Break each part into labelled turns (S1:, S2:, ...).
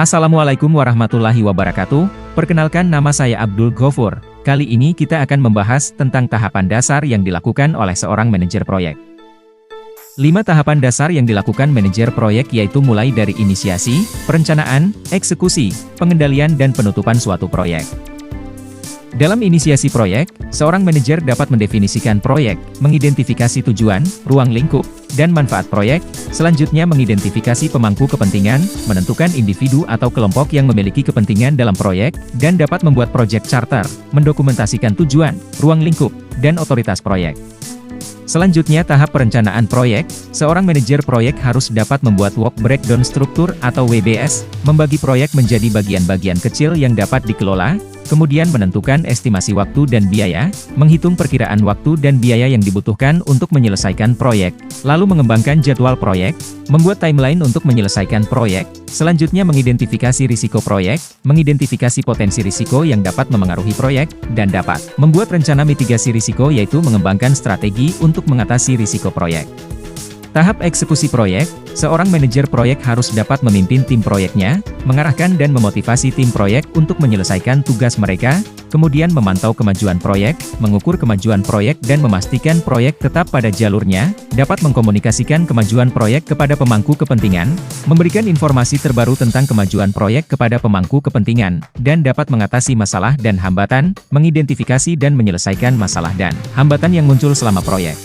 S1: Assalamualaikum warahmatullahi wabarakatuh, perkenalkan nama saya Abdul Ghafur. Kali ini kita akan membahas tentang tahapan dasar yang dilakukan oleh seorang manajer proyek. 5 tahapan dasar yang dilakukan manajer proyek yaitu mulai dari inisiasi, perencanaan, eksekusi, pengendalian dan penutupan suatu proyek. Dalam inisiasi proyek, seorang manajer dapat mendefinisikan proyek, mengidentifikasi tujuan, ruang lingkup, dan manfaat proyek, selanjutnya mengidentifikasi pemangku kepentingan, menentukan individu atau kelompok yang memiliki kepentingan dalam proyek, dan dapat membuat project charter, mendokumentasikan tujuan, ruang lingkup, dan otoritas proyek. Selanjutnya tahap perencanaan proyek, seorang manajer proyek harus dapat membuat work breakdown struktur atau WBS, membagi proyek menjadi bagian-bagian kecil yang dapat dikelola, kemudian menentukan estimasi waktu dan biaya, menghitung perkiraan waktu dan biaya yang dibutuhkan untuk menyelesaikan proyek, lalu mengembangkan jadwal proyek, membuat timeline untuk menyelesaikan proyek, selanjutnya mengidentifikasi risiko proyek, mengidentifikasi potensi risiko yang dapat memengaruhi proyek, dan dapat membuat rencana mitigasi risiko yaitu mengembangkan strategi untuk mengatasi risiko proyek. Tahap eksekusi proyek, seorang manajer proyek harus dapat memimpin tim proyeknya, mengarahkan dan memotivasi tim proyek untuk menyelesaikan tugas mereka, kemudian memantau kemajuan proyek, mengukur kemajuan proyek dan memastikan proyek tetap pada jalurnya, dapat mengkomunikasikan kemajuan proyek kepada pemangku kepentingan, memberikan informasi terbaru tentang kemajuan proyek kepada pemangku kepentingan, dan dapat mengatasi masalah dan hambatan, mengidentifikasi dan menyelesaikan masalah dan hambatan yang muncul selama proyek.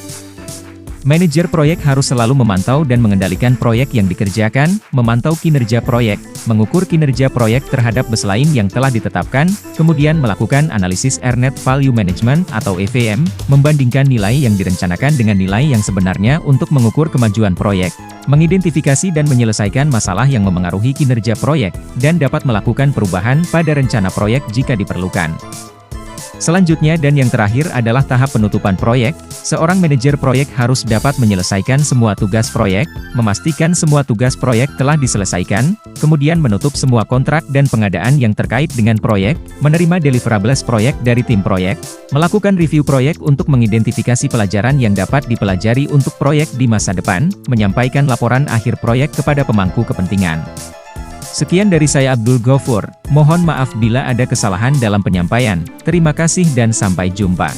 S1: Manajer proyek harus selalu memantau dan mengendalikan proyek yang dikerjakan, memantau kinerja proyek, mengukur kinerja proyek terhadap baseline yang telah ditetapkan, kemudian melakukan analisis Earned Value Management atau EVM, membandingkan nilai yang direncanakan dengan nilai yang sebenarnya untuk mengukur kemajuan proyek, mengidentifikasi dan menyelesaikan masalah yang memengaruhi kinerja proyek, dan dapat melakukan perubahan pada rencana proyek jika diperlukan. Selanjutnya dan yang terakhir adalah tahap penutupan proyek. Seorang manajer proyek harus dapat menyelesaikan semua tugas proyek, memastikan semua tugas proyek telah diselesaikan, kemudian menutup semua kontrak dan pengadaan yang terkait dengan proyek, menerima deliverables proyek dari tim proyek, melakukan review proyek untuk mengidentifikasi pelajaran yang dapat dipelajari untuk proyek di masa depan, menyampaikan laporan akhir proyek kepada pemangku kepentingan. Sekian dari saya Abdul Ghafur, mohon maaf bila ada kesalahan dalam penyampaian. Terima kasih dan sampai jumpa.